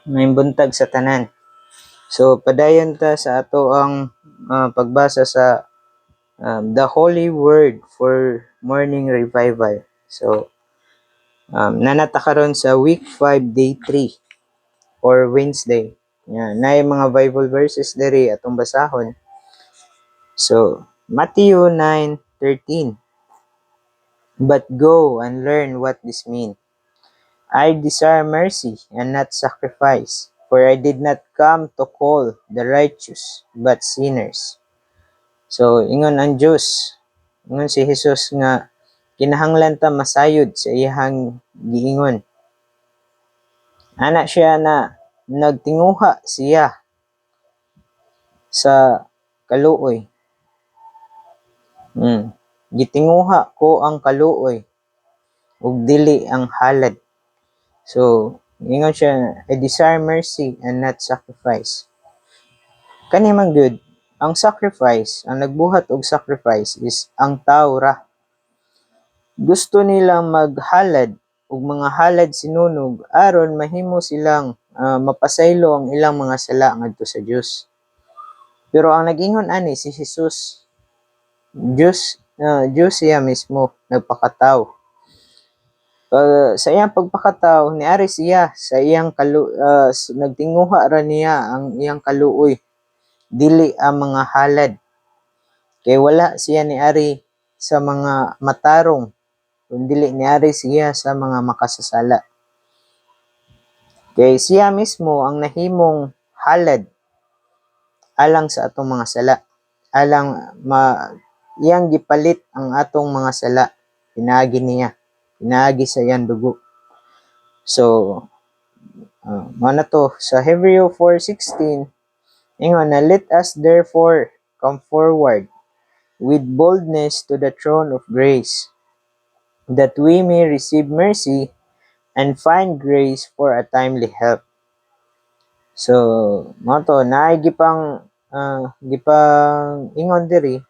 May buntag sa tanan. So padayon ta sa ato ang pagbasa sa the Holy Word for Morning Revival. So nanata karon sa week 5 day 3 or Wednesday. Yan, na mga Bible verses diri atong basahon. So Matthew 9:13. But go and learn what this means. I desire mercy and not sacrifice, for I did not come to call the righteous, but sinners. So, ingon ang Diyos, ingon si Jesus nga, kinahanglan ta masayod sa iyang giingon. Ana siya na nagtinguha siya sa kaluoy. Gitinguha ko ang kaluoy, ug dili ang halad. So, ingon siya, I desire mercy and not sacrifice. Kani man gyud, ang sacrifice, ang nagbuhat og sacrifice is ang tao ra. Gusto nilang maghalad og mga halad sinunog aron mahimo silang mapasaylo ang ilang mga sala ngadto sa Dios. Pero ang nag-ingon ani si Jesus, Diyos siya mismo nagpakatao. Sa iyang pagpakatao, niari siya sa iyang nagtinguha ra niya ang iyang kaluoy, dili ang mga halad. Kay wala siya niari sa mga matarong, kundi niari siya sa mga makasasala. Kay siya mismo ang nahimong halad alang sa atong mga sala. Iyang gipalit ang atong mga sala. Pinaagi niya. Pinaagi sa iyang dugo. So, na to sa Hebreo 4:16, ingon na, let us therefore come forward with boldness to the throne of grace, that we may receive mercy and find grace for a timely help. So, mo to naay gipang ingon diri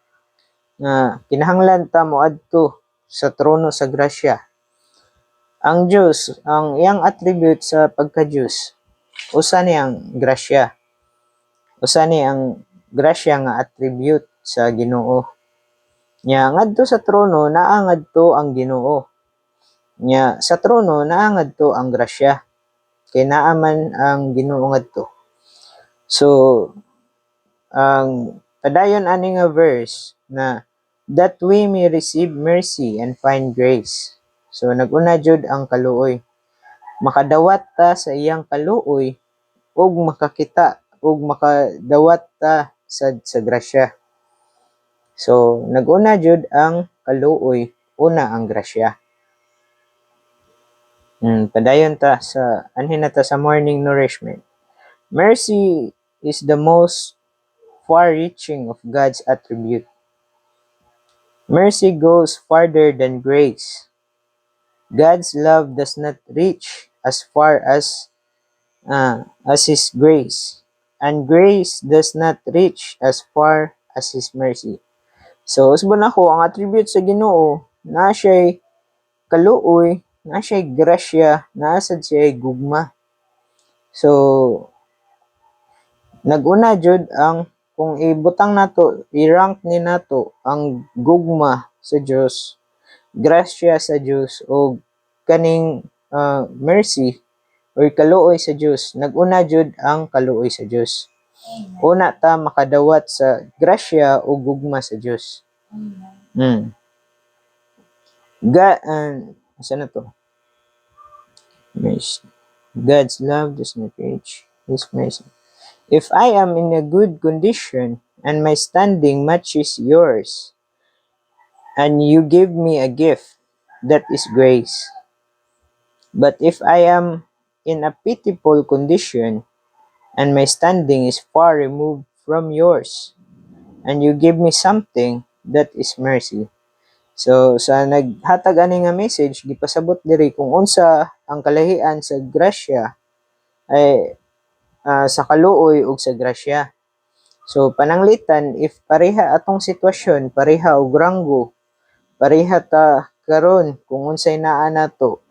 nga kinahanglan ta moadto sa trono sa grasya. Ang Dios, ang iyang attribute sa pagka-Dios, usa ni ang grasya. Usa ni ang grasya nga attribute sa Ginoo. Nya ngadto sa trono naa ngadto ang Ginoo. Nya sa trono naa ngadto ang grasya. Kay naa man ang Ginoo ngadto. So ang padayon ani nga verse na that we may receive mercy and find grace. So nag-una jud ang kaluoy. Makadawat ta sa iyang kaluoy ug makakita ug makadawat ta sa grasya. So nag-una jud ang kaluoy, una ang grasya. Padayon ta sa anhin na ta sa morning nourishment. Mercy is the most far-reaching of God's attribute. Mercy goes farther than grace. God's love does not reach as far as His grace, and grace does not reach as far as His mercy. So, usbon ako, ang attribute sa Ginoo, na siya'y kaluoy, na siya'y grasya, naasad siya'y gugma. So, nag-una jud ang kung ibutang nato, i-rank ni nato ang gugma sa Dios, grasya sa Dios o kaning mercy or kaluoy sa Dios, nag-una jud ang kaluoy sa Dios. Una ta makadawat sa grasya o gugma sa Dios. Asa na to? Mercy. God's love does not reach His mercy. If I am in a good condition and my standing matches yours, and you give me a gift, that is grace. But if I am in a pitiful condition and my standing is far removed from yours, and you give me something, that is mercy. So sa naghatag ani nga message, gipasabot diri kung unsa ang kalahian sa grasya ay sa kaluoy ug sa grasya. So pananglitan, if pareha atong sitwasyon, pareha og ranggo, pareha ta karon kung unsay naa nato,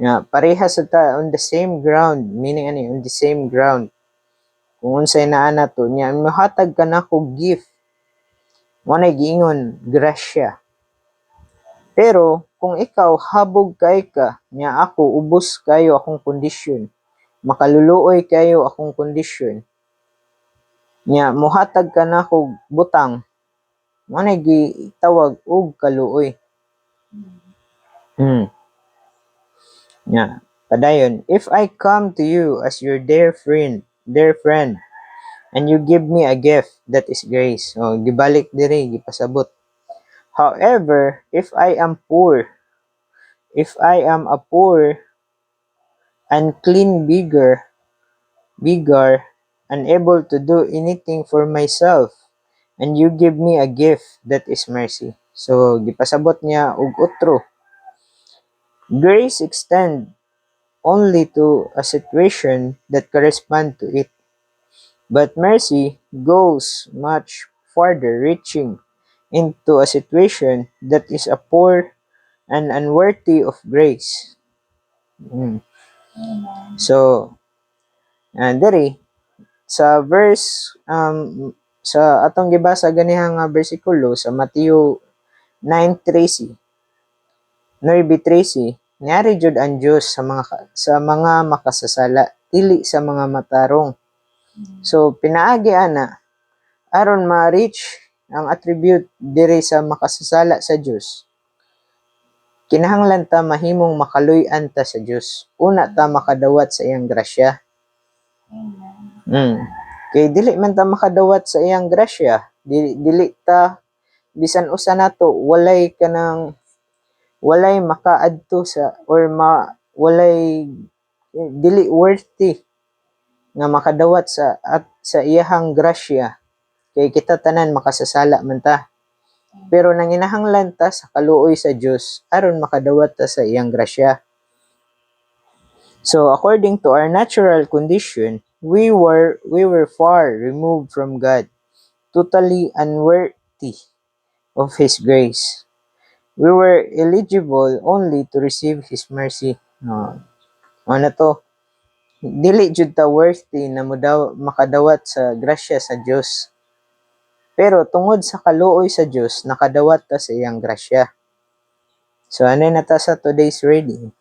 Nga parehas ta on the same ground, meaning ani on the same ground. Kung unsay naa nato nya mohatag kanako gift. Mo na giingon grasya. Pero kung ikaw habog kay ka nya ako ubos kayo akong kondisyon. Makaluluoy kayo akong kondisyon. Nya mohatag kanako butang. Mo na gitawag og kaluoy. Nya padayon, if I come to you as your dear friend, and you give me a gift, that is grace. O, gibalik diri, gipasabot. However, if I am a poor, unclean beggar, unable to do anything for myself, and you give me a gift, that is mercy. So, gipasabot niya og utro. Grace extend only to a situation that correspond to it. But mercy goes much farther, reaching into a situation that is a poor and unworthy of grace. So, diri sa verse sa atong gibasa ganihang bersikulo sa Mateo 9:13, 9:13, niari jud ang Dios sa mga makasasala, dili sa mga matarong. So pinaagi ana aron ma-reach ang attribute diri sa makasasala sa Dios. Kinahanglan ta mahimong makaluy-an ta sa Dios. Una ta makadawat sa iyang grasya. Kay dili man ta makadawat sa iyang grasya, dili ta bisan usa nato walay makaadto sa walay dili worthy nga makadawat sa iyahang grasya, kay kita tanan makasasala man ta. Pero nanginahanglan ta sa kaluoy sa Dios aron makadawat ta sa iyang grasya. So according to our natural condition, we were far removed from God, totally unworthy of His grace. We were eligible only to receive His mercy. Ano to? Dili jud ta worthy na makadawat sa grasya sa Dios. Pero tungod sa kaluoy sa Dios, nakadawat ta sa iyang grasya. So ano na ta sa today's reading?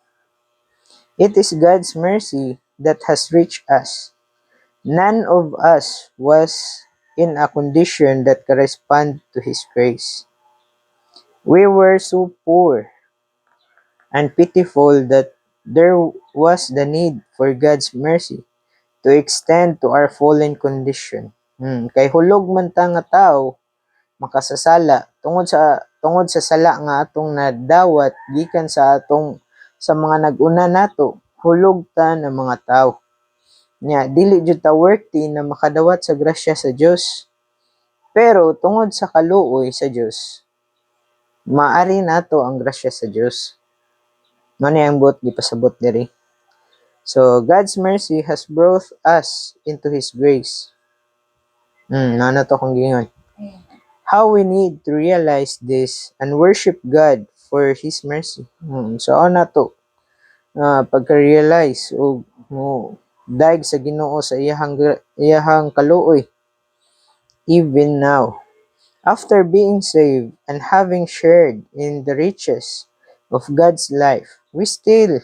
It is God's mercy that has reached us. None of us was in a condition that correspond to His grace. We were so poor and pitiful that there was the need for God's mercy to extend to our fallen condition. Kay hulog man ta nga tao makasasala tungod sa sala nga atong nadawat gikan sa mga nag-una nato, hulog ta na mga tao. Nya dili jud ta worthy na makadawat sa grasya sa Dios. Pero tungod sa kaluoy sa Dios, maari nato ang grasya sa Dios. Mao ni ang gipasabot diri. So God's mercy has brought us into His grace. Ano to kung gingon? How we need to realize this and worship God for His mercy. So ano to? Pagka-realize o daig sa Ginoo sa iyahang kaluoy. Even now, after being saved and having shared in the riches of God's life, we still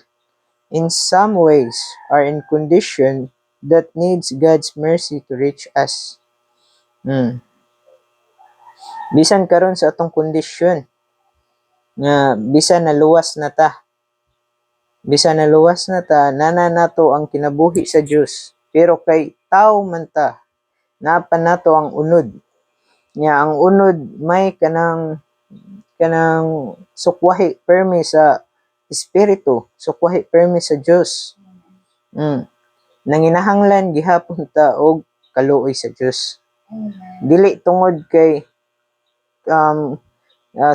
in some ways are in condition that needs God's mercy to reach us. Bisan karon sa atong kondisyon nga bisan naluwas na ta, nana nato ang kinabuhi sa Dios, pero kay tao man ta, napa nato ang unod. Nya ang unod may kanang sukwahi permi sa espiritu, sukwahi permi sa Dios. Nanginahanglan gihapon ta og kaluoy sa Dios. Dili tungod kay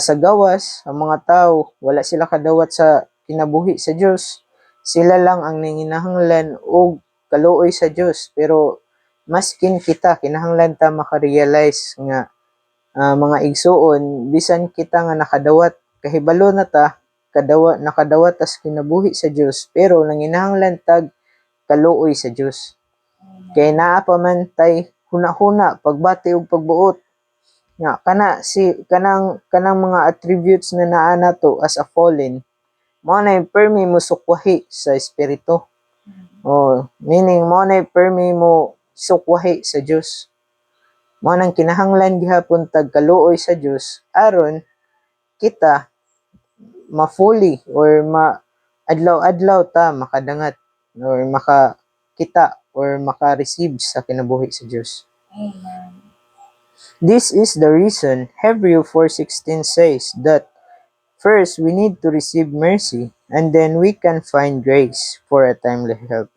sa gawas ang mga tao wala sila kadawat sa kinabuhi sa Dios. Sila lang ang nanginahanglan og kaluoy sa Dios, pero maskin kita kinahanglan ta maka-realize nga mga igsuon, bisan kita nga nakadawat kahibalo na ta, nakadawat tas kinabuhi sa Dios pero nanginahanglan tag kaluoy sa Dios. Kay naa pa man tay huna-huna pagbati ug pagbuot. Nga kanang mga attributes na naa nato as a fallen mao nay permi mo sukwahi sa espiritu. Meaning mao nay permi mo sukwahi sa Dios. Mao nang kinahanglan gihapon tag kaluoy sa Dios aron kita ma-fully or adlaw-adlaw ta makadangat or makakita or maka-receive sa kinabuhi sa Dios. Amen. This is the reason Hebrew 4:16 says that first we need to receive mercy and then we can find grace for a timely help.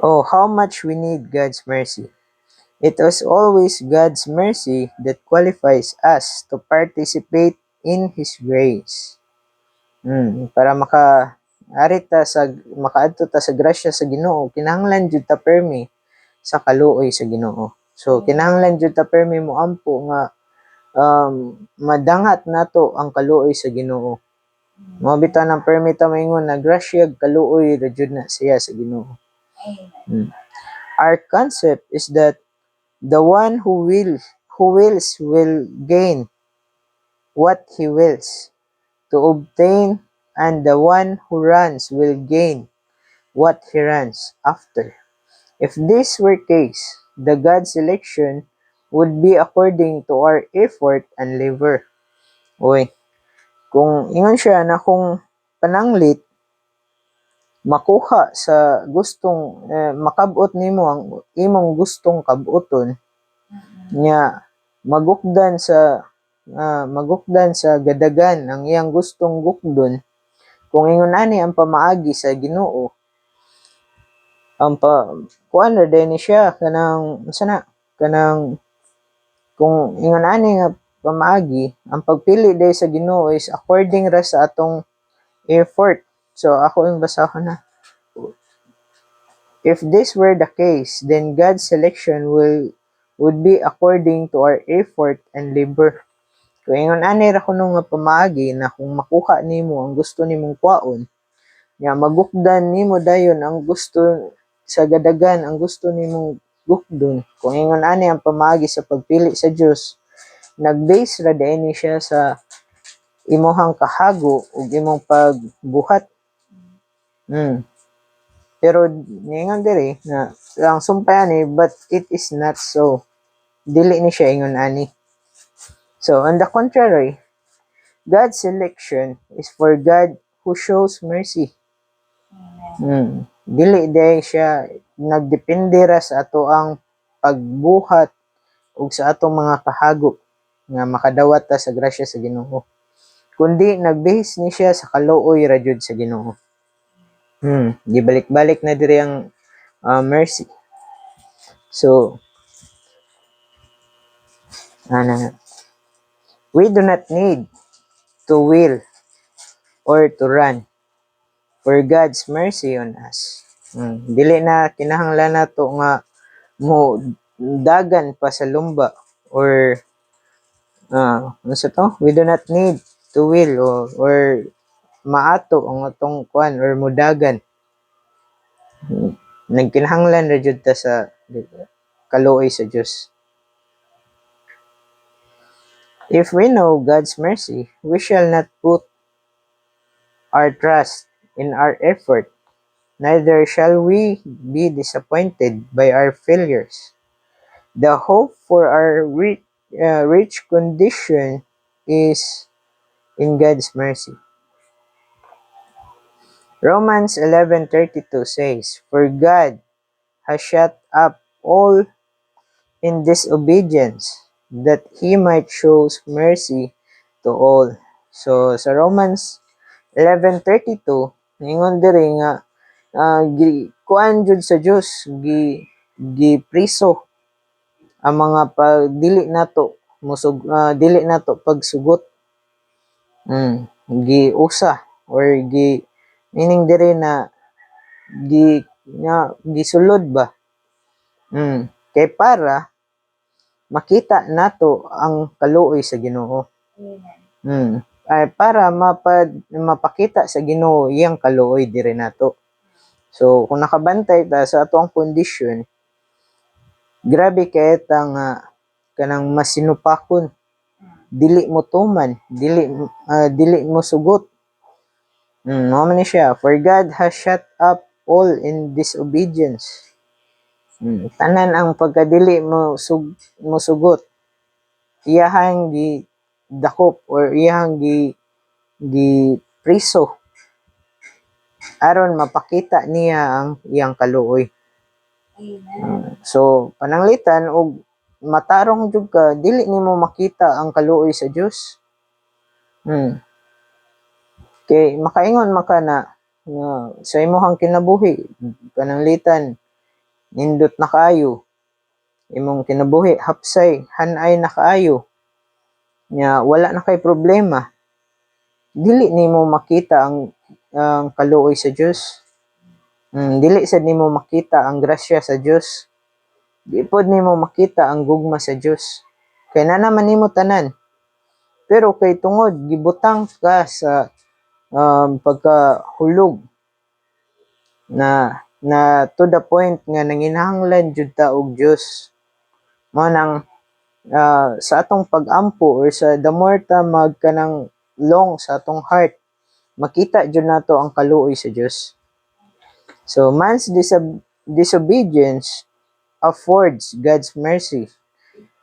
Oh, how much we need God's mercy. It is always God's mercy that qualifies us to participate in His grace. Para makaadto ta sa grasya sa Ginoo, kinahanglan jud ta permi sa kaluoy sa Ginoo. So kinahanglan jud ta permi moampo nga madangat nato ang kaluoy sa Ginoo. Mao bitaw nang permi ta maingon na grasya kaluoy ra jud na siya sa Ginoo. Our concept is that the one who wills will gain what he wills to obtain, and the one who runs will gain what he runs after. If this were case, the God's election would be according to our effort and labor. Oy, kung ingon siya na kung pananglit makuha sa gustong makabot nimo ang imong gustong kabuoton nya magukdan sa gadagan ang iyang gustong gukdon. Kung ingon ani ang pamaagi sa Ginoo, ang kuan ra din siya kanang kung ingon ani nga pamaagi, ang pagpili day sa Ginoo is according ra sa atong effort. So ako yung basahon na. If this were the case, then God's selection would be according to our effort and labor. Kung ingon ani ra kuno nga pamaagi na kung makuha nimo ang gusto nimong kwaon, nya magukdan nimo dayon ang gusto sa gadagan ang gusto nimong gukdon. Kung ingon ani ang pamaagi sa pagpili sa Dios, nag-base ra dinhi siya sa imuhang kahago ug imong pagbuhat. Pero ningon diri na ang sumpay ani, but it is not so. Dili ni siya ingon ani. So on the contrary, God's selection is for God who shows mercy. Dili day siya nagdepende ra sa ato ang pagbuhat ug sa atong mga kahago nga makadawat ta sa grasya sa Ginoo, kundi nagbase ni siya sa kaluoy ra jud sa Ginoo. Gibalik-balik na diri ang mercy. So we do not need to will or to run for God's mercy on us. Dili na kinahanglan nato nga mo dagan pa sa lumba or we do not need to will or maato ang atong kuan or mudagan. Nagkinahanglan ra jud ta sa kaluoy sa Dios. If we know God's mercy, we shall not put our trust in our effort, neither shall we be disappointed by our failures. The hope for our rich condition is in God's mercy. Romans 11:32 says, "For God has shut up all in disobedience, that He might show mercy to all." So sa Romans 11:32, ningon diri nga kuan jud sa Dios gipriso ang mga dili nato pagsugot. Giusa or meaning diri na gisulod ba. Kay para makita nato ang kaluoy sa Ginoo. ay para mapakita sa Ginoo iyang kaluoy diri nato. So kung nakabantay ta sa ato ang kondisyon, grabe kay ta nga kanang masinupakon, dili mo tuman, dili mo sugot. Mao man ni siya, for God has shut up all in disobedience. Tanan ang pagkadili mo sugot, iyahang gi dakop or iyahang gi priso aron mapakita niya ang iyang kaluoy. So pananglitan og matarong jud ka, dili nimo makita ang kaluoy sa Dios. Kay makaingon maka na nga sa imong kinabuhi pananglitan nindot na kaayo, imong kinabuhi hapsay han-ay na kaayo, nya wala na kay problema, dili nimo makita ang kaluoy sa Dios. Dili sad nimo makita ang grasya sa Dios. Di pod nimo makita ang gugma sa Dios. Kay na naman nimo tanan. Pero kay tungod gibutang ka sa pagkahulog na to the point nga nanginahanglan jud ta og Dios. Mao nang sa atong pag-ampo or sa the more ta magkanang long sa atong heart, makita jud nato ang kaluoy sa Dios. So man's disobedience affords God's mercy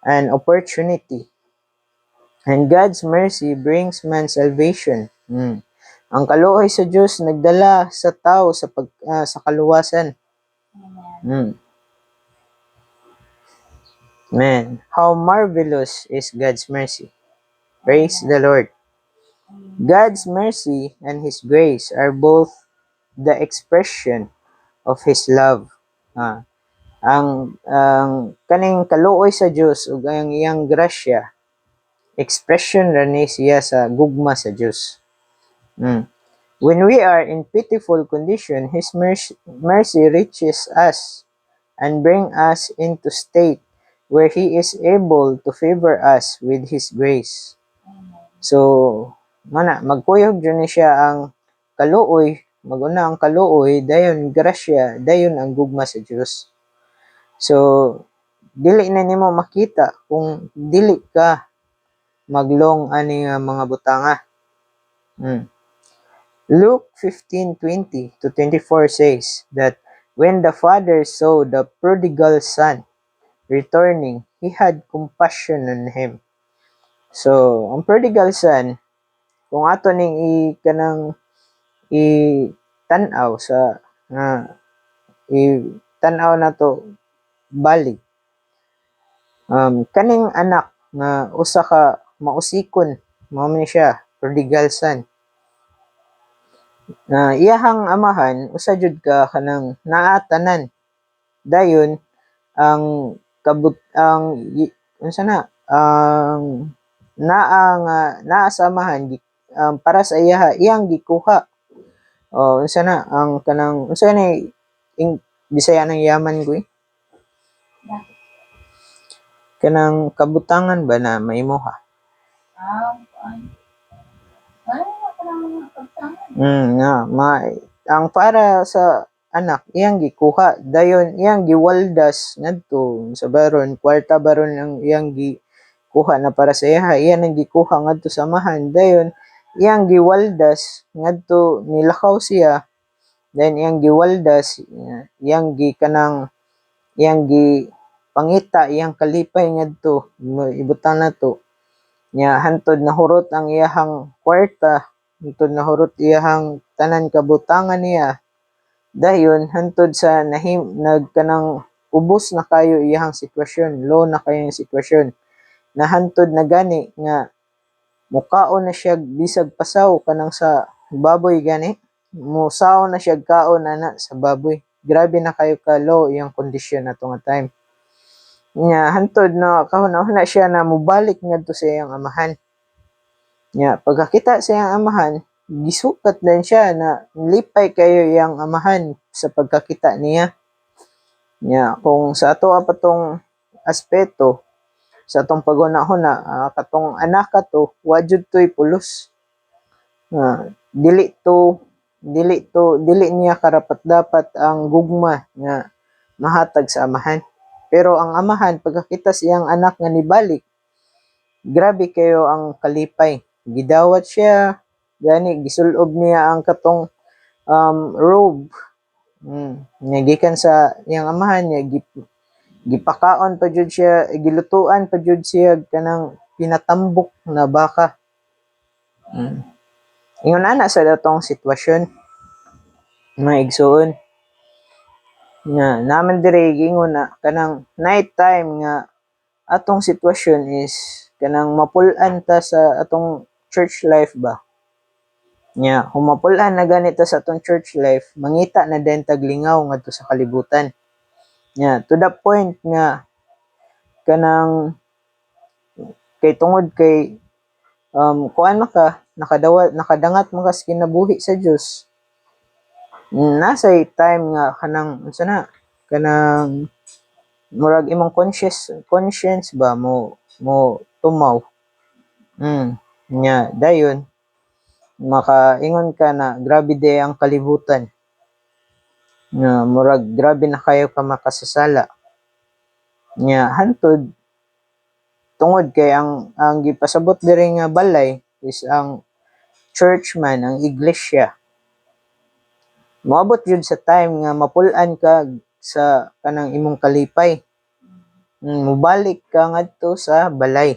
and opportunity. And God's mercy brings man salvation. Ang kaluoy sa Dios nagdala sa tao sa kaluwasan. Man, how marvelous is God's mercy. Praise the Lord. God's mercy and His grace are both the expression of His love. Ang kaning kaluoy sa Dios ug ang iyang grasya, expression ra ni siya sa gugma sa Dios. When we are in pitiful condition, His mercy reaches us and bring us into state where He is able to favor us with His grace. So, magkuyog dyan siya ang kaluoy, maguna ang kaluoy, dayon grasya, dayon ang gugma sa Dios. So, dili na nimo makita kung dili ka maglong ani nga mga butanga. Luke 15:20 to 24 says that when the father saw the prodigal son returning, he had compassion on him. So, ang prodigal son, kung ato ning i-tan-aw sa i-tan-aw nato balik, kaning anak nga usa ka mausikon, mao man siya prodigal son. Iyahang amahan usa jud ka kanang naa tanan, dayon ang unsa na ang naa sa amahan para sa iyang gikuha. Unsa na ang kanang unsa ni Bisaya ng yaman ko kanang kabutangan ba na maimuha. Ang para sa anak iyang gikuha, dayon iyang giwaldas ngadto sa baron, kwarta baron ang iyang gikuha na para sa iya nang gikuha ngadto sa amahan, dayon iyang giwaldas ngadto nilakaw siya, then iyang giwaldas, iyang pangita, iyang kalipay ngadto ibutang nato nya hantod nahurot ang iyahang kwarta, hantod nahurot iyahang tanan kabutangan niya, dayon hantod sa nagkanang ubos na kayo iyahang sitwasyon, low na kayo yung sitwasyon, nahantod na gani nga mukaon na siya bisag pasaw kanang sa baboy gani, musaw na siya kaon ana sa baboy. Grabe na kayo ka low iyang kondisyon ato nga time. Nya hantod na kahuna siya na mubalik ngadto sa iyang amahan. Nya pagkakita sa iyang amahan, gisukat din siya na lipay kayo iyang amahan sa pagkakita niya. Nya kung sa ato patong aspeto sa atong paghuna-huna, katong anak kato wa jud toy pulos. Dili niya karapat dapat ang gugma nga mahatag sa amahan. Pero ang amahan pagkakita siyang anak nga nibalik, grabe kayo ang kalipay. Gidawat siya, gani gisulob niya ang katong robe. Nga gikan sa iyang amahan niya, gipakaon pa jud siya, gilutuan pa jud siya kanang pinatambok na baka. Ingon ana sa datong sitwasyon, mga igsoon, nga naman dire gingon na kanang night time nga atong sitwasyon is kanang mapul-an ta sa atong church life ba. Nya humapul-an na ganito sa atong church life, mangita na din taglingaw ngadto sa kalibutan. Nya to the point nga kanang kay tungod kay kuan maka nakadangat mo kas kinabuhi sa Dios. Nasay time nga kanang unsa na kanang murag imong conscience ba mo tumaw. Nya dayon makaingon ka na grabe day ang kalibutan. Nga murag grabe na kayo ka makasasala. Nya hantod tungod kay ang gipasabot diri nga balay is ang church man, ang iglesia. Moabot jud sa time nga mapul-an ka sa kanang imong kalipay. Mubalik ka ngadto sa balay.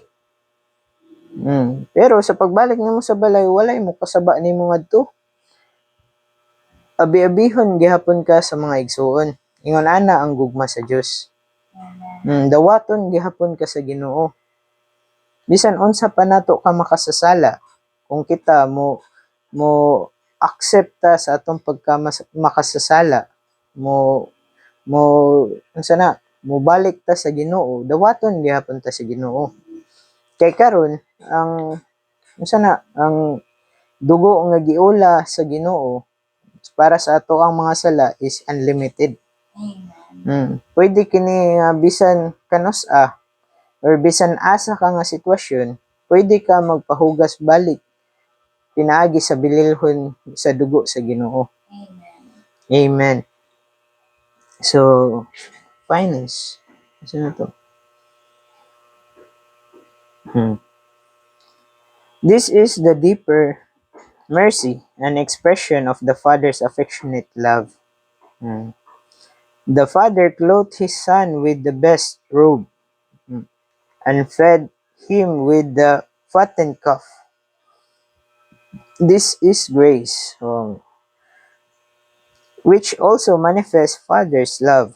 Pero sa pagbalik nimo sa balay, walay mo kasaba nimo ngadto. Abi-abihon gihapon ka sa mga igsoon. Ingon ana ang gugma sa Dios. Dawaton gihapon ka sa Ginoo. Bisan unsa pa nato ka makasasala, kung kita mo accept ta sa atong makasasala, mo unsa na, mo balik ta sa Ginoo, dawaton gihapon ta sa Ginoo. Kay karon ang unsa na, ang dugo nga giula sa Ginoo para sa ato ang mga sala is unlimited. Pwede kini bisan kanus-a or bisan asa ka nga sitwasyon, pwede ka magpahugas balik pinaagi sa bililhon sa dugo sa Ginoo. Amen. So, finance. Ano na to? This is the deeper mercy and expression of the Father's affectionate love. The Father clothed His Son with the best robe and fed Him with the fattened calf. This is grace, which also manifests Father's love.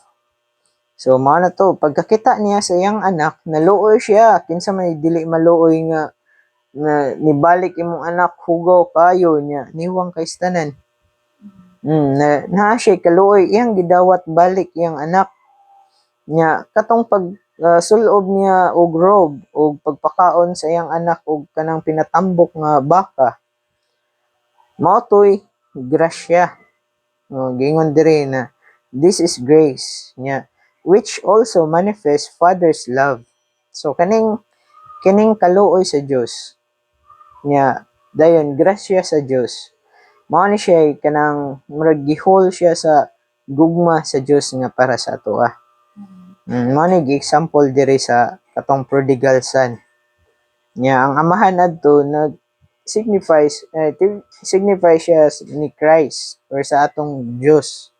So, mao na to, pagkakita niya sa iyang anak, naluoy siya. Kinsa may dili maluoy nga nibalik imong anak, hugaw kayo niya, niwang kay tanan. Na siya kaluoy, iyang gidawat balik iyang anak. Nya katong pag sulob niya og robe og pagpakaon sa iyang anak og kanang pinatambok nga baka, mao toy grasya. Gingon diri na this is grace nya which also manifests Father's love. So kaning kaluoy sa Dios nya dayon grasya sa Dios, mao ni siya kanang murag gihol siya sa gugma sa Dios nga para sa atoa. Mao ni example diri sa katong prodigal son. Nya ang amahan adto signify siya ni Christ or sa atong Dios.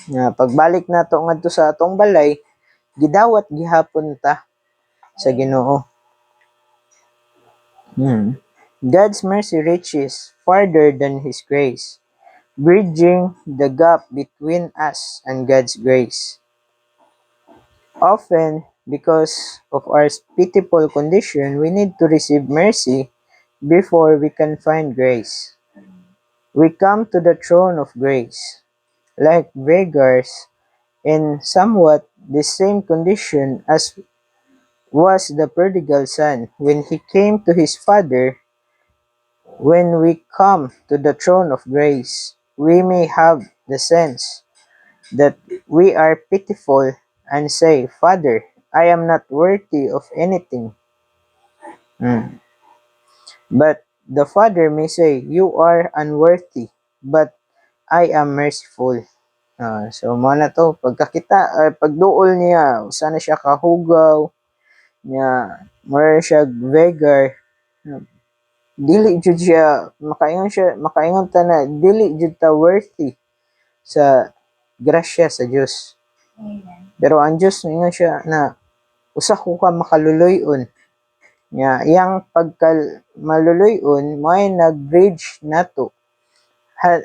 Nya pagbalik nato ngadto sa atong balay, gidawat gihapon ta sa Ginoo. God's mercy reaches farther than His grace, bridging the gap between us and God's grace. Often, because of our pitiful condition, we need to receive mercy before we can find grace. We come to the throne of grace, like beggars, in somewhat the same condition as was the prodigal son when he came to his father. When we come to the throne of grace, we may have the sense that we are pitiful and say, Father, I am not worthy of anything. But the Father may say, "You are unworthy, but I am merciful." So mo na to pagkakita pagduol niya usa na siya kahugaw niya, mura siya beggar. Dili jud siya makaingon ta na dili jud ta worthy sa grasya sa Dios. Amen. Pero ang Dios ingon siya na usa ko ka makaluluy-on. Nga iyang maluluy-on mo'y nag-bridge nato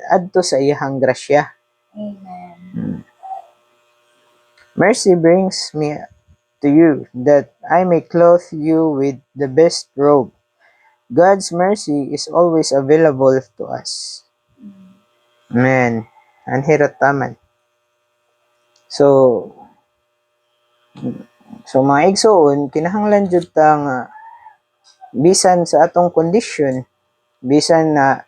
adto sa iyang grasya. Amen. Mercy brings me to you that I may clothe you with the best robe. God's mercy is always available to us. Amen. Anhirot taman. So mga igsoon, kinahanglan jud ta nga bisan sa atong kondisyon, bisan na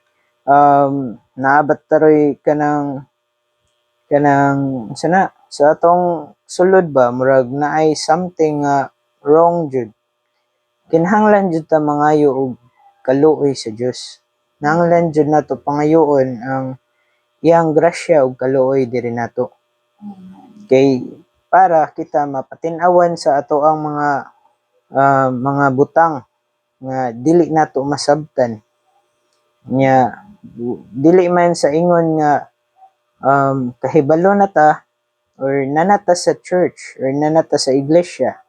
naabat taroy kanang sana sa atong sulod ba murag naay something wrong jud. Kinahanglan jud ta mangayo og kaluoy sa Dios. Nanglan jud nato pangayoon ang iyang grasya ug kaluoy diri nato. Kay para kita mapatin-awan sa ato ang mga butang nga dili nato masabtan. Nya dili man sa ingon nga kahibalo na ta or nanata sa church or nanata sa iglesia,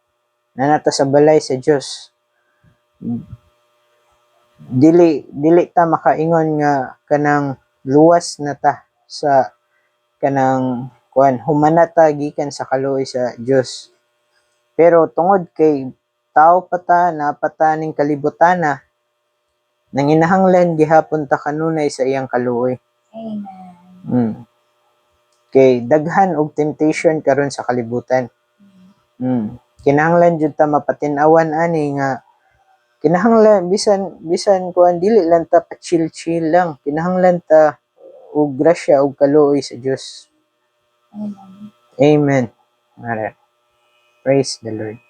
nanata sa balay sa Dios. Dili ta makaingon nga kanang luwas na ta sa kanang humana ta gikan sa kaluoy sa Dios. Pero tungod kay tao pa ta, napata ning kalibutana, nanginahanglan gihapon ta kanunay sa iyang kaluoy. Amen. Kay daghan og temptation karon sa kalibutan. Kinahanglan jud ta mapatin-awan ani nga kinahanglan bisan kuan dili lang ta pa chill lang. Kinahanglan ta og grasya og kaluoy sa Dios. Amen. Amen. Praise the Lord.